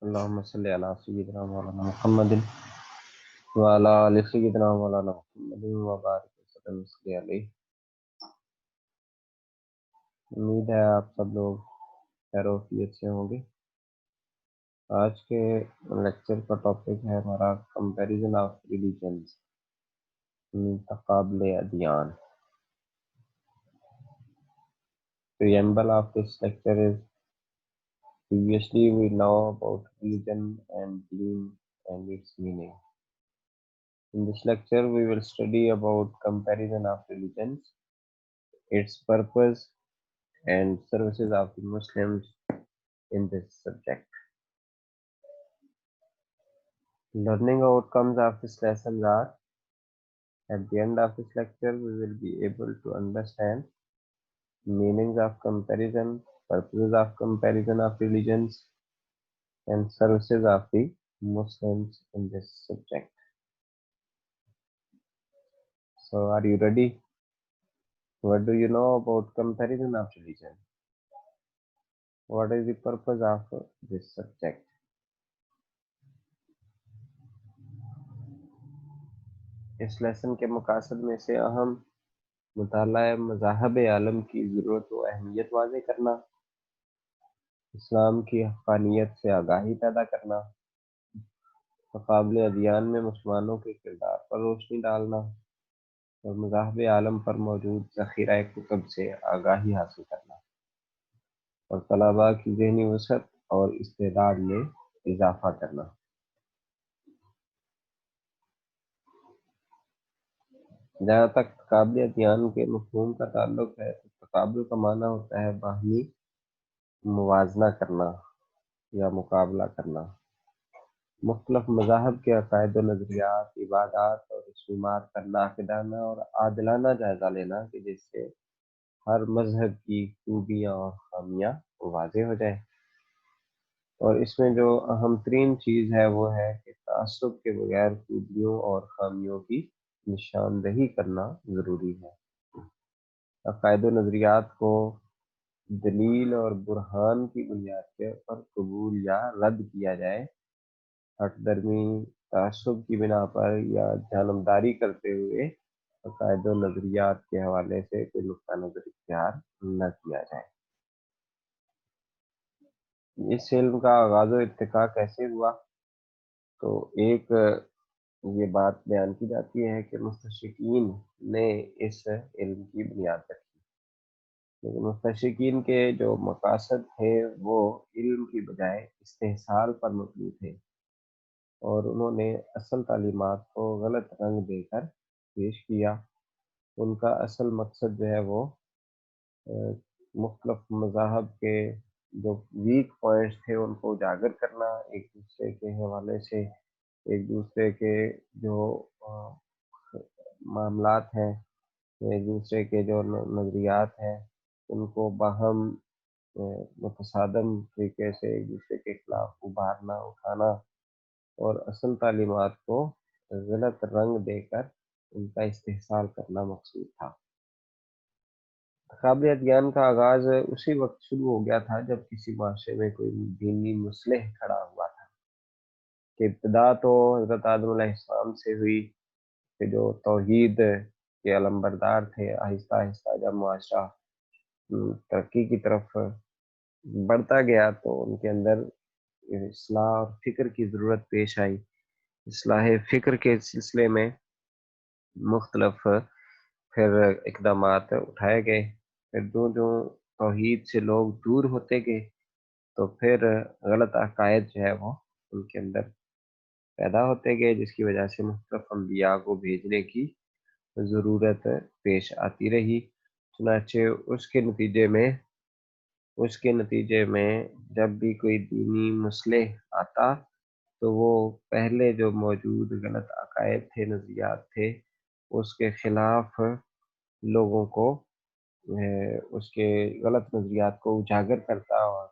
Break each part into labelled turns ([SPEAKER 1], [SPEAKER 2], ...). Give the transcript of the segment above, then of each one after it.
[SPEAKER 1] اللهم صل على سيدنا مولانا محمد وعلى آل سيدنا مولانا محمد وبارك وسلم علیہ۔ امید ہے آپ سب لوگ خیر و عافیت سے ہوں گے۔ آج کے لیکچر کا ٹاپک ہے ہمارا کمپیریزن آف ریلیجنز، تقابل ادیان۔ Preamble of this lecture is previously we know about religion and deen and its meaning. In this lecture we will study about comparison of religions, its purpose and services of the Muslims in this subject. Learning outcomes of this lesson are: at the end of this lecture we will be able to understand meanings of comparison, purposes of comparison of religions and services of the Muslims in this subject. So are you ready? What do you know about comparison of religion? What is the purpose of this subject? اس lesson کے مقاصد میں سے اہم مطالعہ مذاہب عالم کی ضرورت و اہمیت واضح کرنا، اسلام کی حقانیت سے آگاہی پیدا کرنا، تقابل ادیان میں مسلمانوں کے کردار پر روشنی ڈالنا اور مذاہب عالم پر موجود ذخیرہ کتب سے آگاہی حاصل کرنا اور طلباء کی ذہنی وسعت اور استعداد میں اضافہ کرنا۔ جہاں تک تقابل ادیان کے مفہوم کا تعلق ہے تو تقابل کا معنی ہوتا ہے باہمی موازنہ کرنا یا مقابلہ کرنا، مختلف مذاہب کے عقائد و نظریات، عبادات اور رسومات کا ناقدانہ اور عادلانہ جائزہ لینا کہ جس سے ہر مذہب کی خوبیاں اور خامیاں واضح ہو جائے۔ اور اس میں جو اہم ترین چیز ہے وہ ہے کہ تعصب کے بغیر خوبیوں اور خامیوں کی نشاندہی کرنا ضروری ہے۔ عقائد و نظریات کو دلیل اور برہان کی بنیاد پر قبول یا رد کیا جائے، ہٹ درمی، تعصب کی بنا پر یا جانبداری کرتے ہوئے عقائد و نظریات کے حوالے سے کوئی نقطہ نظر اختیار نہ کیا جائے۔ اس علم کا آغاز و ارتقاء کیسے ہوا؟ تو ایک یہ بات بیان کی جاتی ہے کہ مستشرقین نے اس علم کی بنیاد رکھی، لیکن مستشرقین کے جو مقاصد تھے وہ علم کی بجائے استحصال پر مبنی تھے، اور انہوں نے اصل تعلیمات کو غلط رنگ دے کر پیش کیا۔ ان کا اصل مقصد جو ہے وہ مختلف مذاہب کے جو ویک پوائنٹس تھے ان کو اجاگر کرنا، ایک دوسرے کے حوالے سے ایک دوسرے کے جو معاملات ہیں، ایک دوسرے کے جو نظریات ہیں ان کو باہم متصادم طریقے سے ایک دوسرے کے خلاف ابھارنا، اٹھانا اور اصل تعلیمات کو غلط رنگ دے کر ان کا استحصال کرنا مقصود تھا۔ تقابل ادیان کا آغاز اسی وقت شروع ہو گیا تھا جب کسی معاشرے میں کوئی دینی مصلح کھڑا ہوا تھا، کہ ابتدا تو حضرت آدم علیہ السلام سے ہوئی کہ جو توحید کے علمبردار تھے، آہستہ آہستہ جب معاشرہ ترقی کی طرف بڑھتا گیا تو ان کے اندر اصلاح اور فکر کی ضرورت پیش آئی۔ اصلاح فکر کے سلسلے میں مختلف پھر اقدامات اٹھائے گئے۔ پھر جو توحید سے لوگ دور ہوتے گئے تو پھر غلط عقائد جو ہے وہ ان کے اندر پیدا ہوتے گئے، جس کی وجہ سے مختلف انبیاء کو بھیجنے کی ضرورت پیش آتی رہی۔ چنانچہ اس کے نتیجے میں جب بھی کوئی دینی مصلح آتا تو وہ پہلے جو موجود غلط عقائد تھے، نظریات تھے، اس کے خلاف لوگوں کو اس کے غلط نظریات کو اجاگر کرتا اور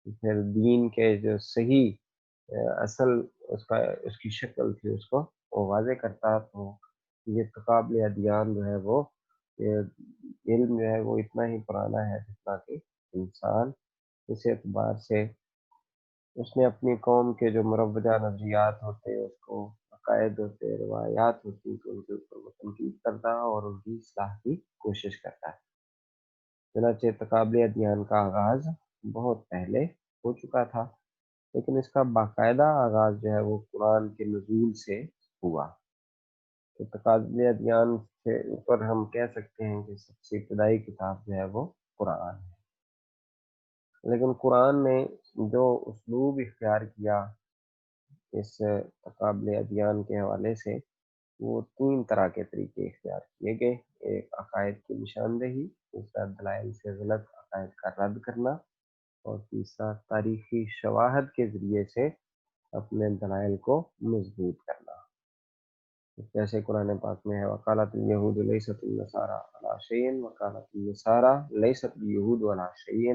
[SPEAKER 1] پھر دین کے جو صحیح اصل اس کی شکل تھی اس کو وہ واضح کرتا۔ تو یہ تقابل ادیان جو ہے وہ علم جو ہے وہ اتنا ہی پرانا ہے جتنا کہ انسان، اس اعتبار سے اس نے اپنی قوم کے جو مروجہ نظریات ہوتے ہیں، اس کو عقائد ہوتے، روایات ہوتی، تو ان کے اوپر وہ تنقید کرتا ہے اور ان کی اصلاح کی کوشش کرتا ہے۔ چنانچہ تقابل ادیان کا آغاز بہت پہلے ہو چکا تھا، لیکن اس کا باقاعدہ آغاز جو ہے وہ قرآن کے نزول سے ہوا۔ تو تقابل ادیان سے اوپر ہم کہہ سکتے ہیں کہ سب سے ابتدائی کتاب جو ہے وہ قرآن ہے، لیکن قرآن نے جو اسلوب اختیار کیا اس تقابل ادیان کے حوالے سے، وہ 3 طرح کے طریقے اختیار کیے گئے۔ ایک عقائد کی نشاندہی، دوسرا دلائل سے غلط عقائد کا رد کرنا، اور تیسرا تاریخی شواہد کے ذریعے سے اپنے دلائل کو مضبوط کرنا۔ جیسے قرآن پاک میں ہے وقالت الیہود لیست النصارى علی شیء وقالت النصارى لیست الیہود علی شیء،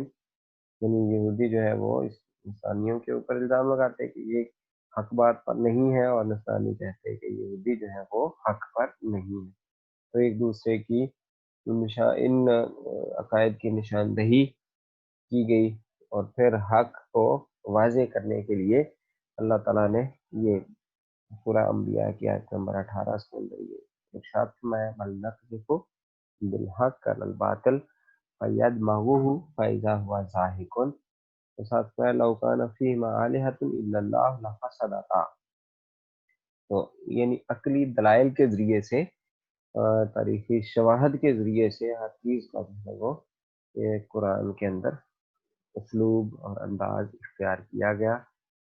[SPEAKER 1] یعنی یہودی جو ہے وہ اس نصرانیوں کے اوپر الزام لگاتے ہیں کہ یہ حق بات پر نہیں ہے، اور نصرانی کہتے ہیں کہ یہودی جو ہے وہ حق پر نہیں ہے۔ تو ایک دوسرے کی ان عقائد کی نشاندہی کی گئی، اور پھر حق کو واضح کرنے کے لیے اللہ تعالیٰ نے یہ پورا انبیاء کی آیت نمبر 18 کے اندر یہ ارشاد فرمایا بل نقذف بالحق علی الباطل فیدمغہ فاذا هو زاہق، تو ساتھ میں لو کان فیہما آلہۃ الا اللہ لفسدتا۔ تو یعنی عقلی دلائل کے ذریعے سے، تاریخی شواہد کے ذریعے سے ہر چیز کا جو ہے وہ قرآن کے اندر اسلوب اور انداز اختیار کیا گیا،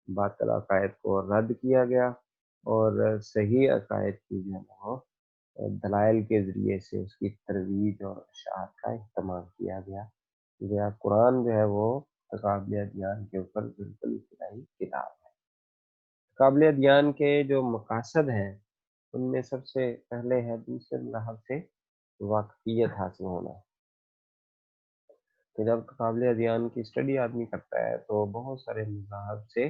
[SPEAKER 1] باطل عقائد کو رد کیا گیا، اور صحیح عقائد کی جو ہے وہ دلائل کے ذریعے سے اس کی ترویج اور اشاعت کا اہتمام کیا گیا۔ یا قرآن جو ہے وہ تقابل ادیان کے اوپر بالکل ابتدائی کتاب ہے۔ تقابل ادیان کے جو مقاصد ہیں ان میں سب سے پہلے ہے دوسرے مذہب سے واقفیت حاصل ہونا۔ کہ جب تقابل ادیان کی اسٹڈی آدمی کرتا ہے تو بہت سارے مذاہب سے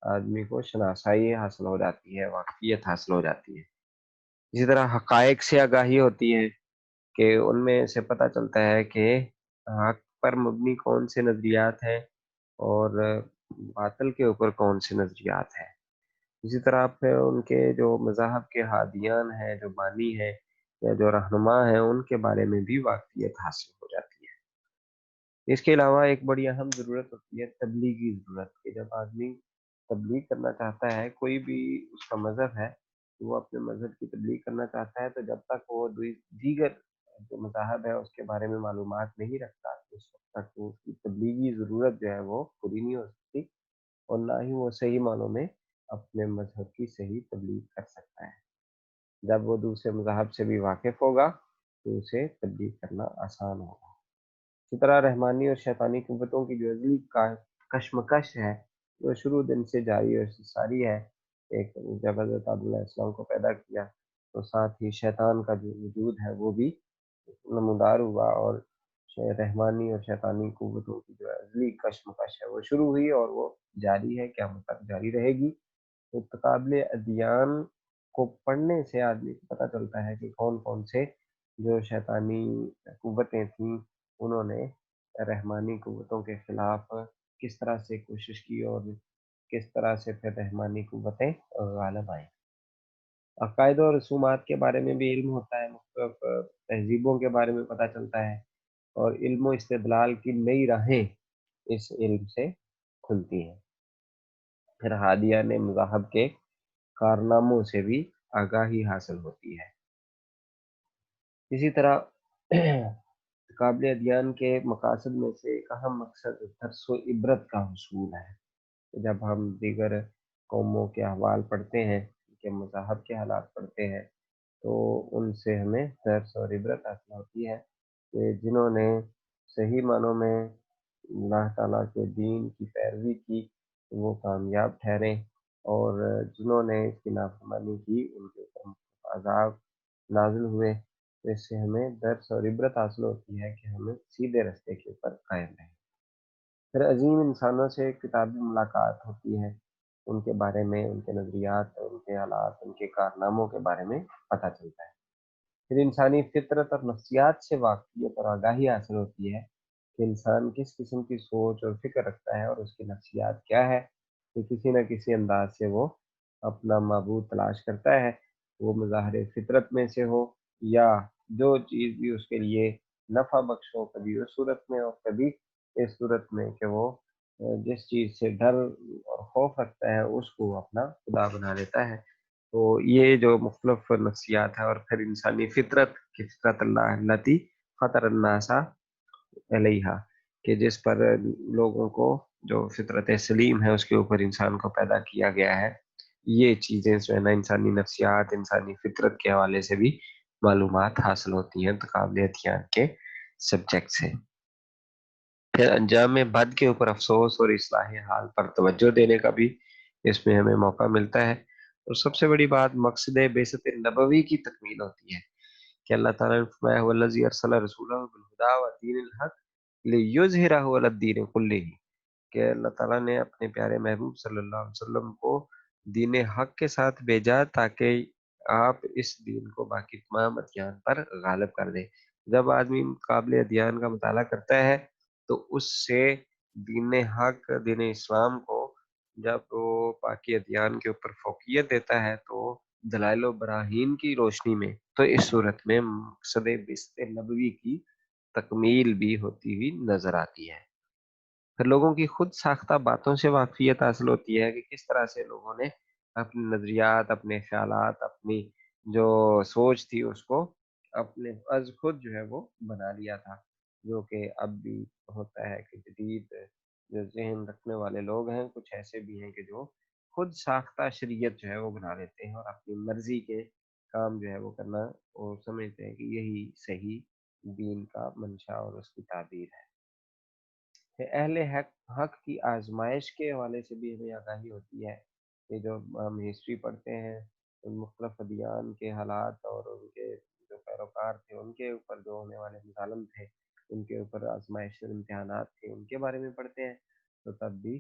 [SPEAKER 1] آدمی کو شناسائی حاصل ہو جاتی ہے، واقفیت حاصل ہو جاتی ہے۔ اسی طرح حقائق سے آگاہی ہوتی ہے کہ ان میں سے پتہ چلتا ہے کہ حق پر مبنی کون سے نظریات ہیں اور باطل کے اوپر کون سے نظریات ہیں۔ اسی طرح پھر ان کے جو مذاہب کے ہادیان ہیں، جو بانی ہیں یا جو رہنما ہیں، ان کے بارے میں بھی واقفیت حاصل ہو جاتی ہے۔ اس کے علاوہ ایک بڑی اہم ضرورت ہوتی ہے تبلیغی ضرورت، کہ جب آدمی تبلیغ کرنا چاہتا ہے، کوئی بھی اس کا مذہب ہے، وہ اپنے مذہب کی تبلیغ کرنا چاہتا ہے، تو جب تک وہ دیگر جو مذاہب ہے اس کے بارے میں معلومات نہیں رکھتا، اس وقت تک وہ اس کی تبلیغی ضرورت جو ہے وہ پوری نہیں ہو سکتی، اور نہ ہی وہ صحیح معنوں میں اپنے مذہب کی صحیح تبلیغ کر سکتا ہے۔ جب وہ دوسرے مذہب سے بھی واقف ہوگا تو اسے تبلیغ کرنا آسان ہوگا۔ اسی طرح رحمانی اور شیطانی قوتوں کی جو ازلی کشمکش ہے، جو شروع دن سے جاری اور ساری ہے۔ ایک جب حضرت آدم علیہ السلام کو پیدا کیا تو ساتھ ہی شیطان کا جو وجود ہے وہ بھی نمودار ہوا، اور رحمانی اور شیطانی قوتوں کی جو ازلی کشمکش ہے وہ شروع ہوئی، اور وہ جاری ہے، قیامت تک جاری رہے گی۔ تو تقابل ادیان کو پڑھنے سے آدمی کو پتہ چلتا ہے کہ کون کون سے جو شیطانی قوتیں تھیں، انہوں نے رحمانی قوتوں کے خلاف کس طرح سے کوشش کی، اور کس طرح سے پھر رحمانی قوتیں غالب آئیں۔ عقائد و رسومات کے بارے میں بھی علم ہوتا ہے، مختلف تہذیبوں کے بارے میں پتہ چلتا ہے، اور علم و استدلال کی نئی راہیں اس علم سے کھلتی ہیں۔ پھر ہادیان مذاہب کے کارناموں سے بھی آگاہی حاصل ہوتی ہے۔ اسی طرح تقابل ادیان کے مقاصد میں سے ایک اہم مقصد درس و عبرت کا حصول ہے۔ جب ہم دیگر قوموں کے احوال پڑھتے ہیں، ان کے مذاہب کے حالات پڑھتے ہیں، تو ان سے ہمیں درس اور عبرت حاصل ہوتی ہے کہ جنہوں نے صحیح معنوں میں اللہ تعالیٰ کے دین کی پیروی کی وہ کامیاب ٹھہریں، اور جنہوں نے اس کی نافرمانی کی ان کے اوپر عذاب نازل ہوئے۔ تو اس سے ہمیں درس اور عبرت حاصل ہوتی ہے کہ ہمیں سیدھے رستے کے اوپر قائم رہیں۔ پھر عظیم انسانوں سے کتابی ملاقات ہوتی ہے، ان کے بارے میں، ان کے نظریات، ان کے حالات، ان کے کارناموں کے بارے میں پتہ چلتا ہے۔ پھر انسانی فطرت اور نفسیات سے واقفیت اور آگاہی حاصل ہوتی ہے کہ انسان کس قسم کی سوچ اور فکر رکھتا ہے، اور اس کی نفسیات کیا ہے، کہ کسی نہ کسی انداز سے وہ اپنا معبود تلاش کرتا ہے، وہ مظاہر فطرت میں سے ہو یا جو چیز بھی اس کے لیے نفع بخش ہو، کبھی اس صورت میں اور کبھی اس صورت میں کہ وہ جس چیز سے ڈر اور خوف رکھتا ہے اس کو وہ اپنا خدا بنا لیتا ہے۔ تو یہ جو مختلف نفسیات ہے، اور پھر انسانی فطرت کی فطرت اللہ التی فطر الناس علیہا، کہ جس پر لوگوں کو جو فطرت سلیم ہے اس کے اوپر انسان کو پیدا کیا گیا ہے، یہ چیزیں جو ہے نا انسانی نفسیات، انسانی فطرت کے حوالے سے بھی معلومات حاصل ہوتی ہیں قابل اتیان کے سبجیکٹ سے۔ پھر انجام بد کے اوپر افسوس اور اصلاح حال پر توجہ دینے کا بھی اس میں ہمیں موقع ملتا ہے، اور سب سے بڑی بات مقصد بعثت نبوی کی تکمیل ہوتی ہے کہ اللہ تعالیٰ نے فرمایا والذی ارسل رسولہ بالہدی ودین الحق لیظہرہ علی الدین کلہ، کہ اللہ تعالیٰ نے اپنے پیارے محبوب صلی اللہ علیہ وسلم کو دین حق کے ساتھ بھیجا تاکہ آپ اس دین کو باقی تمام ادیان پر غالب کر دیں۔ جب آدمی قابل ادیان کا مطالعہ کرتا ہے تو اس سے دین حق، دین اسلام کو جب وہ باقی ادیان کے اوپر فوقیت دیتا ہے تو دلائل و براہین کی روشنی میں تو اس صورت میں مقصد بعثت نبوی کی تکمیل بھی ہوتی ہوئی نظر آتی ہے۔ پھر لوگوں کی خود ساختہ باتوں سے واقفیت حاصل ہوتی ہے کہ کس طرح سے لوگوں نے اپنے نظریات، اپنے خیالات، اپنی جو سوچ تھی اس کو اپنے از خود جو ہے وہ بنا لیا تھا، جو کہ اب بھی ہوتا ہے کہ جدید جو ذہن رکھنے والے لوگ ہیں کچھ ایسے بھی ہیں کہ جو خود ساختہ شریعت جو ہے وہ بنا لیتے ہیں اور اپنی مرضی کے کام جو ہے وہ کرنا، اور سمجھتے ہیں کہ یہی صحیح دین کا منشا اور اس کی تعبیر ہے۔ کہ اہل حق کی آزمائش کے حوالے سے بھی ہمیں آگاہی ہوتی ہے کہ جو ہم ہسٹری پڑھتے ہیں ان مختلف ادیان کے حالات اور ان کے جو پیروکار تھے ان کے اوپر جو ہونے والے مظالم تھے، ان کے اوپر آزمائش امتحانات تھے، ان کے بارے میں پڑھتے ہیں تو تب بھی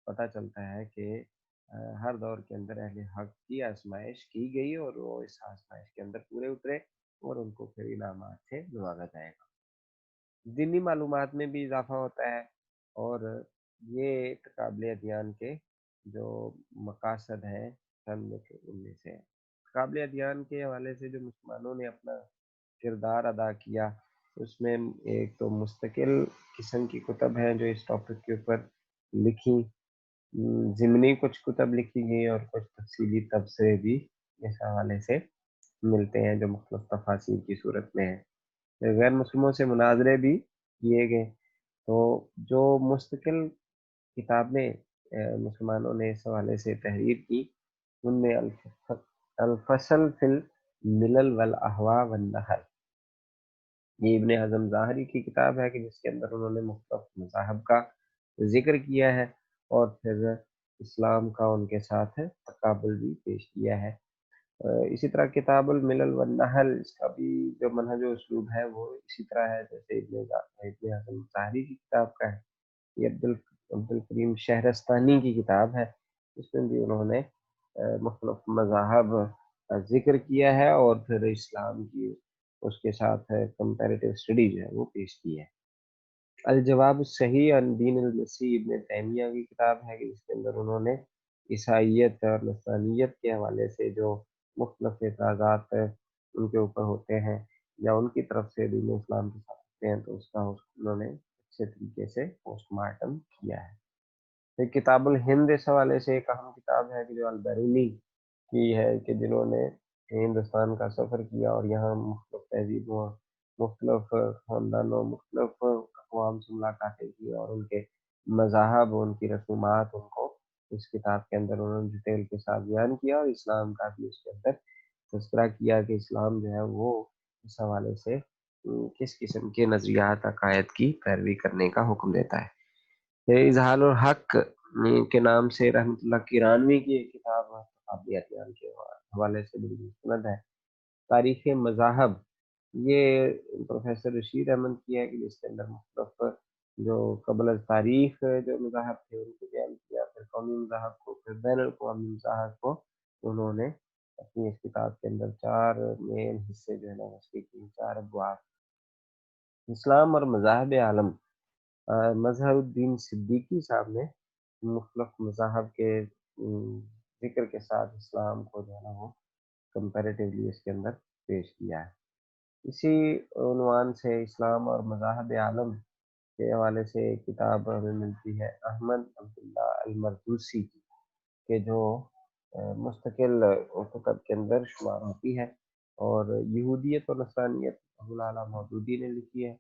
[SPEAKER 1] پتہ چلتا ہے کہ ہر دور کے اندر اہل حق کی آزمائش کی گئی اور وہ اس آزمائش کے اندر پورے اترے اور ان کو پھر انعامات سے نوازا جائے گا۔ دینی معلومات میں بھی اضافہ ہوتا ہے، اور یہ قابل ادیان کے جو مقاصد ہیں چند ان میں سے قابل ادیان کے حوالے سے جو مسلمانوں نے اپنا کردار ادا کیا، اس میں ایک تو مستقل قسم کی کتب ہیں جو اس ٹاپک کے اوپر لکھی، ضمنی کچھ کتب لکھی گئی اور کچھ تفصیلی تبصرے بھی اس حوالے سے ملتے ہیں جو مختلف تفاصیر کی صورت میں ہیں۔ غیر مسلموں سے مناظرے بھی کیے گئے، تو جو مستقل کتابیں مسلمانوں نے اس حوالے سے تحریر کی ان میں الفصل فی الملل والاحوا والنحل، یہ ابن حزم ظاہری کی کتاب ہے کہ جس کے اندر انہوں نے مختلف مذاہب کا ذکر کیا ہے اور پھر اسلام کا ان کے ساتھ تقابل بھی پیش کیا ہے۔ اسی طرح کتاب الملل والنحل اس کا بھی جو منہج و اسلوب ہے وہ اسی طرح ہے جیسے ابن حزم ظاہری کی کتاب کا ہے۔ یہ عبد الکریم شہرستانی کی کتاب ہے، اس میں بھی انہوں نے مختلف مذاہب کا ذکر کیا ہے اور پھر اسلام کی اس کے ساتھ کمپیریٹیو اسٹڈی جو ہے وہ پیش کی ہے۔ الجواب الصحیح عن دین المسیح ابن تیمیہ کی کتاب ہے کہ جس کے اندر انہوں نے عیسائیت اور نصرانیت کے حوالے سے جو مختلف اعتراضات ان کے اوپر ہوتے ہیں یا ان کی طرف سے دین اسلام کے ساتھ ہوتے ہیں تو اس کا انہوں نے اچھے طریقے سے پوسٹ مارٹم کیا ہے۔ پھر کتاب الہند اس حوالے سے ایک اہم کتاب ہے کہ جو البیرونی کی ہے کہ جنہوں نے ہندوستان کا سفر کیا اور یہاں مختلف تہذیبوں، مختلف خاندانوں، مختلف اقوام سے ملاقاتیں کی اور ان کے مذاہب، ان کی رسومات ان کو اس کتاب کے اندر انہوں نے ڈیٹیل کے ساتھ بیان کیا، اور اسلام کا بھی اس کے اندر تذکرہ کیا کہ اسلام جو ہے وہ اس حوالے سے کس قسم کے نظریات عقائد کی پیروی کرنے کا حکم دیتا ہے۔ یہ اظہار الحق کے نام سے رحمت اللہ کرانوی کی ایک کتاب قابلیت کے حوالے سے بڑی مستند ہے۔ تاریخ مذاہب یہ پروفیسر رشید احمد کی ہے کہ جس کے اندر مختلف جو قبل از تاریخ جو مذاہب تھے ان کو بیان کیا، پھر قومی مذاہب کو، پھر بین الاقوامی مذاہب کو انہوں نے اپنی اس کتاب کے اندر چار مین حصے جو ہے نا اس کی چار ابواب۔ اسلام اور مذاہب عالم، مظہر الدین صدیقی صاحب نے مختلف مذاہب کے ذکر کے ساتھ اسلام کو جو ہے نا وہ کمپیریٹیولی اس کے اندر پیش کیا ہے۔ اسی عنوان سے اسلام اور مذاہب عالم کے حوالے سے ایک کتاب ہمیں ملتی ہے احمد عبداللہ المردوسی کی، کہ جو مستقل کتب کے اندر شمار ہوتی ہے، اور یہودیت اور نصرانیت ابوالعلا مودودی نے لکھی ہے۔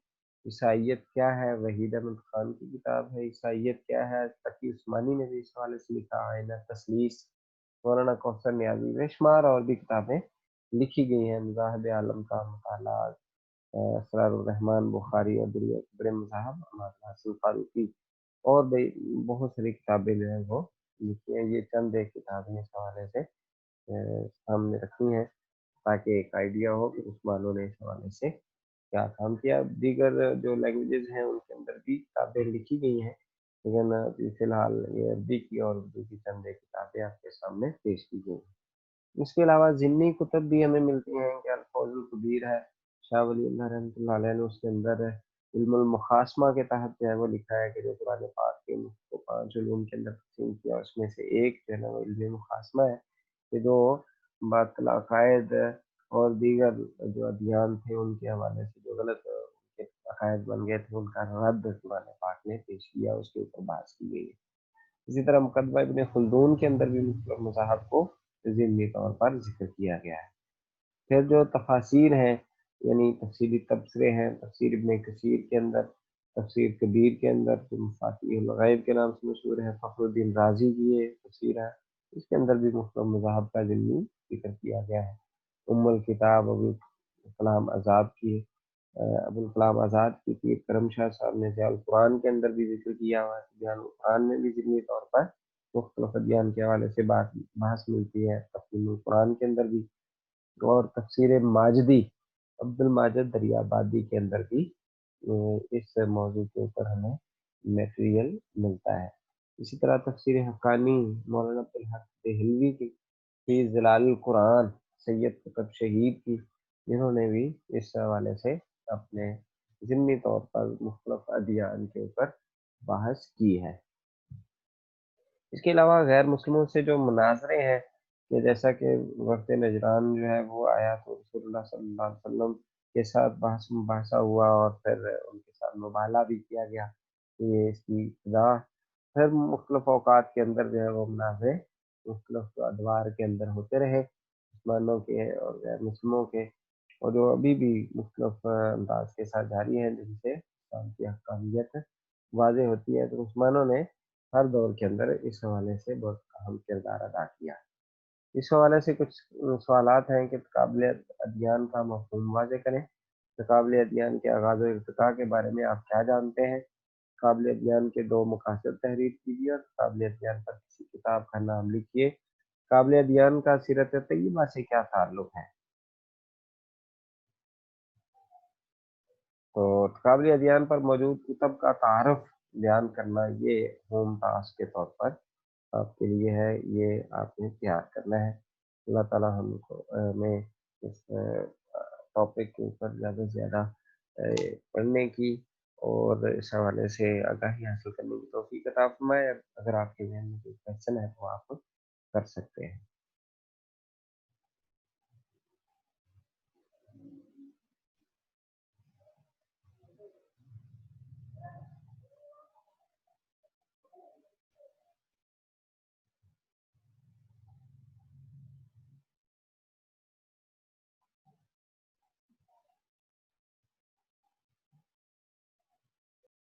[SPEAKER 1] عیسائیت کیا ہے وحید احمد خان کی کتاب ہے۔ عیسائیت کیا ہے تقی عثمانی نے بھی اس حوالے سے لکھا ہے۔ آئینہ تثلیث مولانا کوثر نیازی، بے شمار اور بھی کتابیں لکھی گئی ہیں مذاہب عالم کا مطالعہ، اسرار الرحمن بخاری اور دنیا کے بڑے مذاہب ہمارے حاصل فاروقی، اور بھی بہت ساری کتابیں جو ہیں وہ لکھی ہیں۔ یہ چند ایک کتابیں اس حوالے سے سامنے رکھی ہیں تاکہ ایک آئیڈیا ہو کہ مسلمانوں نے اس حوالے سے کیا کام کیا۔ دیگر جو لینگویجز ہیں ان کے اندر بھی کتابیں لکھی گئی ہیں، لیکن ابھی فی الحال یہ عربی کی اور اردو کی چند ایک کتابیں آپ کے سامنے پیش کی گئی ہیں۔ اس کے علاوہ ضمنی کتب بھی ہمیں ملتی ہیں کہ الفوز القبیر ہے، شاہ ولی اللہ رحمۃ اللہ علیہ نے اس کے اندر علم المخاصمہ کے تحت جو ہے وہ لکھا ہے کہ جو قرآن پاک کے کو 5 علوم کے اندر تقسیم کیا، اس میں سے ایک جو ہے نا وہ علم مخاصمہ ہے، کہ جو باطل عقائد اور دیگر جو ادیان تھے ان کے حوالے سے جو غلط ان کے عقائد بن گئے تھے ان کا رد قرآن پاک نے پیش کیا، اس کے اوپر بحث کی گئی ہے۔ اسی طرح مقدمہ ابن خلدون کے اندر بھی مختلف مذاہب کو ضمنی طور پر ذکر کیا گیا ہے۔ پھر جو تفاسیر ہیں یعنی تفسیری تبصرے ہیں، تفسیر ابن کثیر کے اندر، تفسیر کبیر کے اندر جو مفاتیح الغیب کے نام سے مشہور ہے، فخر الدین رازی کی یہ تفسیر ہے، اس کے اندر بھی مختلف مذاہب کا ضمنی ذکر کیا گیا ہے۔ ام الکتاب ابوالکلام آزاد کی، ابوالکلام آزاد کی پیر کرم شاہ صاحب نے ضیاء القرآن کے اندر بھی ذکر کیا ہوا ہے۔ ضیاء القرآن میں بھی ضمنی طور پر مختلف ادیان کے حوالے سے بحث ملتی ہے، تفسیر القرآن کے اندر بھی، اور تفسیر ماجدی عبد الماجد دریابادی کے اندر بھی اس موضوع کے اوپر ہمیں میٹیریل ملتا ہے۔ اسی طرح تفسیر حقانی مولانا عبدالحق دہلوی کی، فی ظلال القرآن سید قطب شہید کی، جنہوں نے بھی اس حوالے سے اپنے ضمنی طور پر مختلف ادیان کے اوپر بحث کی ہے۔ اس کے علاوہ غیر مسلموں سے جو مناظرے ہیں، کہ جیسا کہ وقت نجران جو ہے وہ آیا تو رسول اللہ صلی اللہ علیہ وسلم کے ساتھ بحث مباحثہ ہوا، اور پھر ان کے ساتھ مباہلہ بھی کیا گیا، یہ اس کی ابتدا۔ پھر مختلف اوقات کے اندر جو ہے وہ مناظرے مختلف ادوار کے اندر ہوتے رہے، مسلمانوں کے اور غیر مسلموں کے، اور جو ابھی بھی مختلف انداز کے ساتھ جاری ہیں، جن سے اسلام کی حقانیت واضح ہوتی ہے۔ تو مسلمانوں نے ہر دور کے اندر اس حوالے سے بہت اہم کردار ادا کیا۔ اس حوالے سے کچھ سوالات ہیں کہ تقابل ادیان کا مفہوم واضح کریں۔ تقابل ادیان کے آغاز و ارتقاء کے بارے میں آپ کیا جانتے ہیں؟ تقابل ادیان کے 2 مقاصد تحریر کیجیے، اور تقابل ادیان پر کسی کتاب کا نام لکھیے۔ تقابل ادیان کا سیرت طیبہ سے کیا تعلق ہے؟ تو تقابل ادیان پر موجود کتب کا تعارف بیان کرنا یہ ہوم ٹاسک کے طور پر آپ کے لیے ہے، یہ آپ نے تیار کرنا ہے۔ اللہ تعالیٰ ہم کو میں اس ٹاپک کے اوپر زیادہ سے زیادہ پڑھنے کی اور اس حوالے سے آگاہی حاصل کرنے کی توفیق عطا فرمائے۔ اگر آپ کے ذہن میں کوئی کویشچن ہے تو آپ کر سکتے ہیں۔